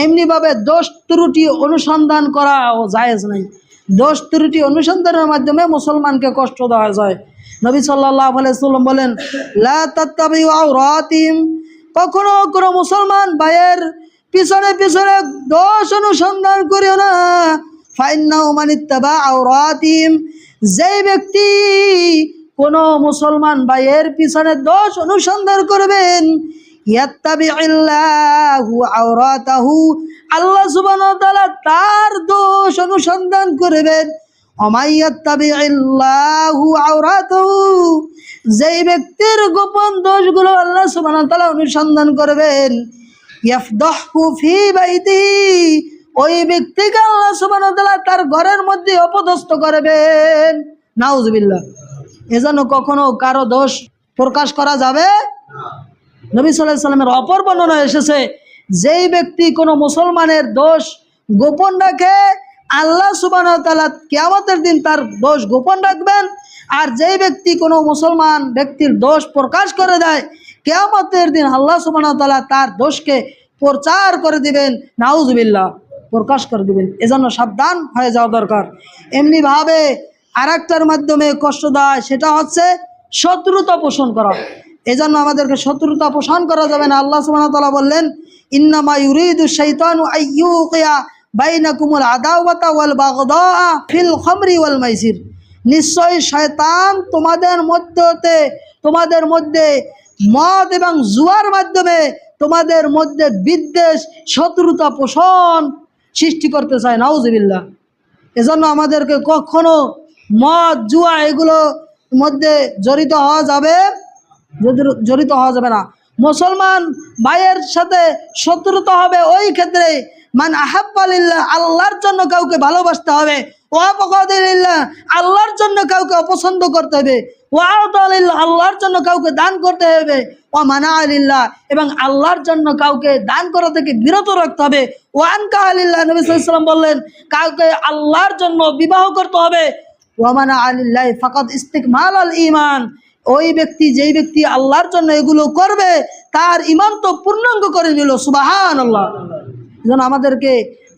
এমনিভাবে দোষ ত্রুটি অনুসন্ধান করাও জায়েজ নাই। দোষ ত্রুটি অনুসন্ধানের মাধ্যমে মুসলমানকে কষ্ট দেওয়া যায়। নবী সাল্লাল্লাহু আলাইহি ওয়াসাল্লাম বলেন, লা তাত্তাবিউ আওরাতিম, কখনো কোনো মুসলমান ভাইয়ের পিছনে পিছনে দোষ অনুসন্ধান করিও না। ফাইন্নাহু মান ইত্তাবা আওরাতিম, যেই ব্যক্তি কোনো মুসলমান ভাইয়ের পিছনে দোষ অনুসন্ধান করবেন, ইয়াত্তাবিউল্লাহু আওরাতাহু, আল্লাহ সুবহানাহু ওয়া তাআলা তার দোষ অনুসন্ধান করবেন। ওমাইয়াত্তাবিউল্লাহু আওরাতাহু, যেই ব্যক্তির গোপন দোষগুলো আল্লাহ সুবহানাহু ওয়া তাআলা অনুসন্ধান করবেন, ইয়াফদাহু ফি বাইতিহি, ওই ব্যক্তিকে আল্লাহ সুবহানাহু ওয়া তাআলা তার ঘরের মধ্যে অপদস্থ করবেন। নাউজুবিল্লাহ। এজন্য কখনো কারো দোষ প্রকাশ করা যাবে। নবী সাল্লাল্লাহু আলাইহি সাল্লামের অপর বর্ণনা এসেছে, যেই ব্যক্তি কোনো মুসলমানের দোষ গোপন রাখে, আল্লাহ সুবহানাহু ওয়া তাআলা কিয়ামতের দিন তার দোষ গোপন রাখবেন। আর যেই ব্যক্তি কোনো মুসলমান ব্যক্তির দোষ প্রকাশ করে দেয়, কিয়ামতের দিন আল্লাহ সুবহানাহু ওয়া তাআলা তার দোষকে প্রচার করে দিবেন। নাউজুবিল্লাহ, প্রকাশ করে দিবেন। এজন্য সাবধান হয়ে যাওয়া দরকার। এমনিভাবে আরেকটার মাধ্যমে কষ্ট দেয়, সেটা হচ্ছে শত্রুতা পোষণ করা। এজন্য আমাদেরকে শত্রুতা পোষণ করা যাবে না। আল্লাহ সুবহানাহু ওয়া তাআলা বললেন, ইন্নামা ইউরিদু শাইতানু আইয়ুকিয়া বাইনাকুমুল আদাওয়াতা ওয়াল বাগদা ফিল খামরি ওয়াল মাইসির, নিশ্চয়ই শয়তান তোমাদের মধ্যে মদ এবং জুয়ার মাধ্যমে তোমাদের মধ্যে বিদ্বেষ, শত্রুতা পোষণ সৃষ্টি করতে চায়। নাউজুবিল্লাহ। এজন্য আমাদেরকে কখনো মদ জুয়া এগুলো মধ্যে জড়িত হওয়া যাবে না। মুসলমান ভাইয়ের সাথে শত্রুতা হবে ওই ক্ষেত্রে, মান আহাব্বা লিল্লাহ, আল্লাহর জন্য কাউকে ভালোবাসতে হবে, ওয়া বাগাদা লিল্লাহ, আল্লাহর জন্য কাউকে অপছন্দ করতে হবে, ওয়া আতা লিল্লাহ, আল্লাহর জন্য কাউকে দান করতে হবে, ওয়া মানা লিল্লাহ, এবং আল্লাহর জন্য কাউকে দান করা থেকে বিরত রাখতে হবে, ওয়া আনকাহা লিল্লাহ, নবী সাল্লাল্লাহু আলাইহি ওয়াসাল্লাম বললেন কাউকে আল্লাহর জন্য বিবাহ করতে হবে, ওয়া মানা লিল্লাহ ফাকাদ ইস্তিকমাল আল ঈমান, ওই ব্যক্তি যেই ব্যক্তি আল্লাহর জন্য এগুলো করবে তার ঈমান তো পূর্ণাঙ্গ করে নিল। সুবহানাল্লাহ। যেন আমাদেরকে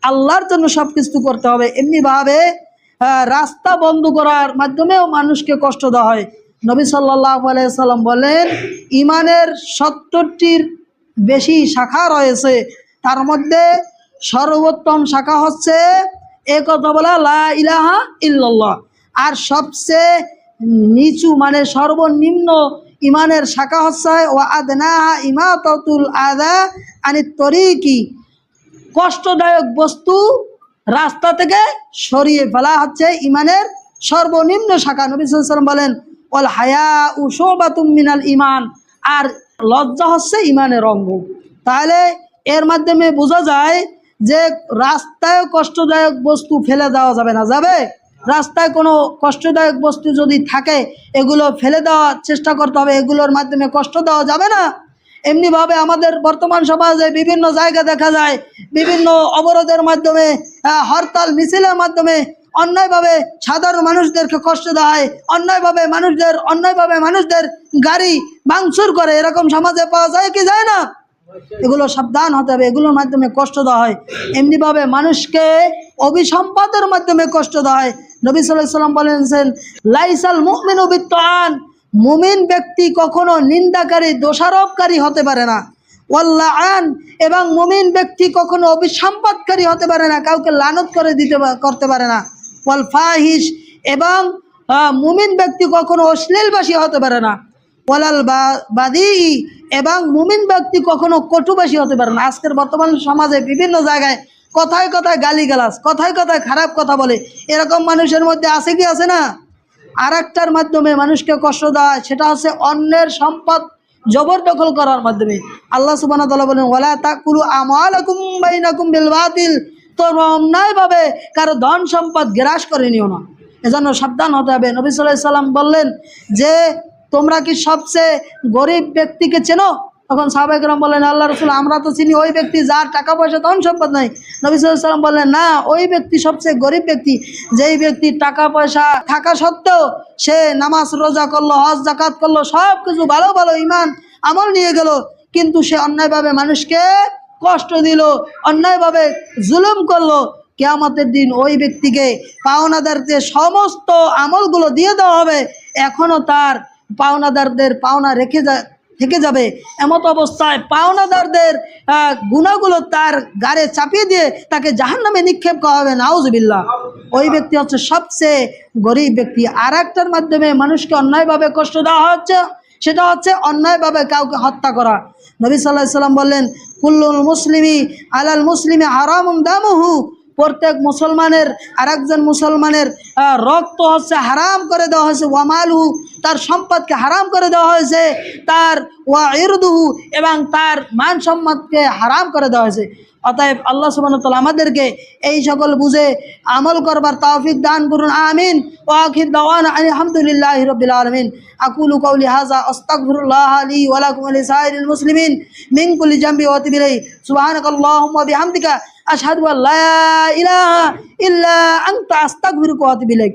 আল্লাহর জন্য সব কিছু করতে হবে। এমনিভাবে রাস্তা বন্ধ করার মাধ্যমেও মানুষকে কষ্ট দেওয়া হয়। নবী সাল্লাল্লাহু আলাইহি সাল্লাম বলেন, ঈমানের 70টির বেশি শাখা রয়েছে, তার মধ্যে সর্বোত্তম শাখা হচ্ছে এ কথা বলা, লা ইলাহা ইল্লাল্লাহ। আর সবচেয়ে নিচু মানে সর্বনিম্ন ঈমানের শাখা হচ্ছে ওয়া আদনাহা ইমাতাতুল আযা আনিত তরিকি, কষ্টদায়ক বস্তু রাস্তা থেকে সরিয়ে ফেলা হচ্ছে ঈমানের সর্বনিম্ন শাখা। নবী সাল্লাল্লাহু আলাইহি ওয়াসাল্লাম বলেন, ওয়াল হায়াউ শুবাতুম মিনাল ঈমান, আর লজ্জা হচ্ছে ঈমানের অঙ্গ। তাহলে এর মাধ্যমে বোঝা যায় যে রাস্তায় কষ্টদায়ক বস্তু ফেলে দেওয়া যাবে না। যাবে? রাস্তায় কোনো কষ্টদায়ক বস্তু যদি থাকে এগুলো ফেলে দেওয়ার চেষ্টা করতে হবে, এগুলোর মাধ্যমে কষ্ট দেওয়া যাবে না। এমনিভাবে আমাদের বর্তমান সমাজে বিভিন্ন জায়গা দেখা যায় বিভিন্ন অবরোধের মাধ্যমে, হরতাল মিছিলের মাধ্যমে অন্যায়ভাবে সাধারণ মানুষদেরকে কষ্ট দেওয়া হয়, অন্যায়ভাবে মানুষদের গাড়ি ভাঙচুর করে, এরকম সমাজে পাওয়া যায় কি যায় না? এগুলো সাবধান হতে হবে, এগুলোর মাধ্যমে কষ্ট দেওয়া হয়। এমনিভাবে মানুষকে অভিসম্পাদের মাধ্যমে কষ্ট দেওয়া হয়। নবী সাল্লাল্লাহু আলাইহি ওয়াসাল্লাম বলেছেন, লাইসাল মুমিনু বিত্তান, মুমিন ব্যক্তি কখনো নিন্দাকারী দোষারোপকারী হতে পারে না। ওয়াল্লাআন, এবং মুমিন ব্যক্তি কখনো অভিসম্পাদকারী হতে পারে না, কাউকে লানত করতে পারে না। ওয়াল ফাহিশ, এবং মুমিন ব্যক্তি কখনো অশ্লীলভাষী হতে পারে না। ওয়ালাল বাদি, এবং মুমিন ব্যক্তি কখনো কটুভাষী হতে পারে না। আজকের বর্তমান সমাজে বিভিন্ন জায়গায় কথায় কথায় গালিগালাজ, কথায় কথায় খারাপ কথা বলে, এরকম মানুষের মধ্যে আছে কি আছে না? আর একটার মাধ্যমে মানুষকে কষ্ট দেয়, সেটা হচ্ছে অন্যের সম্পদ জবরদখল করার মাধ্যমে। আল্লাহ সুবহানাহু ওয়া তাআলা বলেন, ওয়ালা তাকুলু আমওয়ালাকুম বাইনাকুম বিল বাতিল, তোমরা অন্যায়ভাবে কারো ধন সম্পদ গ্রাস করে নিও না। এজন্য সাবধান হতে হবে। নবী সাল্লাল্লাহু আলাইহি সাল্লাম বললেন যে, তোমরা কি সবচেয়ে গরিব ব্যক্তিকে চেনো? তখন সাহাবায়ে কেরাম বললেন, আল্লাহ রাসূল, আমরা তো চিনি ওই ব্যক্তি যার টাকা পয়সা ধন সম্পদ নাই। নবী সাল্লাল্লাহু আলাইহি সাল্লাম বললেন, না, ওই ব্যক্তি সবচেয়ে গরিব ব্যক্তি, যেই ব্যক্তি টাকা পয়সা থাকা সত্ত্বেও সে নামাজ রোজা করলো, হজ যাকাত করলো, সব কিছু ভালো ভালো ঈমান আমল নিয়ে গেল, কিন্তু সে অন্যায়ভাবে মানুষকে কষ্ট দিল, অন্যায়ভাবে জুলুম করলো, কিয়ামতের দিন ওই ব্যক্তিকে পাওনাদারদের সমস্ত আমলগুলো দিয়ে দেওয়া হবে, এখনও তার পাওনাদারদের পাওনা থেকে যাবে। এমত অবস্থায় পাওনাদারদের গুনাহগুলো তার গাড়ে চাপিয়ে দিয়ে তাকে জাহান্নামে নিক্ষেপ করা হবে, নাউজুবিল্লাহ। ওই ব্যক্তি হচ্ছে সবচেয়ে গরিব ব্যক্তি। আর একটার মাধ্যমে মানুষকে অন্যায়ভাবে কষ্ট দেওয়া হচ্ছে, সেটা হচ্ছে অন্যায়ভাবে কাউকে হত্যা করা। নবী সাল্লাল্লাহু আলাইহি সাল্লাম বললেন, কুল্লুল মুসলিমি আলাল মুসলিমি হারামুন দামুহু, প্রত্যেক মুসলমানের আরেকজন মুসলমানের রক্ত হচ্ছে হারাম করে দেওয়া হয়েছে, ওয়ামালুহু, তার সম্পদকে হারাম করে দেওয়া হয়েছে, তার ওয়া ইরদুহু, এবং তার মান সম্মানকে হারাম করে দেওয়া হয়েছে। অতএব আল্লাহ সুবহানাহু ওয়া তাআলা আমাদেরকে এই সকল বুঝে আমল করবার তৌফিক দান করুন, আমিন। ওয়া আখির দাওয়ানা আলহামদুলিল্লাহি রাব্বিল আলামিন। আকুলু কাওলি হাযা আস্তাগফিরুল্লাহ লি ওয়া লাকুম ওয়া লিসাইরিল মুসলিমিন মিন কুল্লি জামবি ওয়া আতুবু ইলাইহি। সুবহানাকাল্লাহুম্মা ওয়া বিহামদিকা আশহাদু আল্লা ইলাহা ইল্লা আনতা আস্তাগফিরুকা ওয়া আতুবু ইলাইক।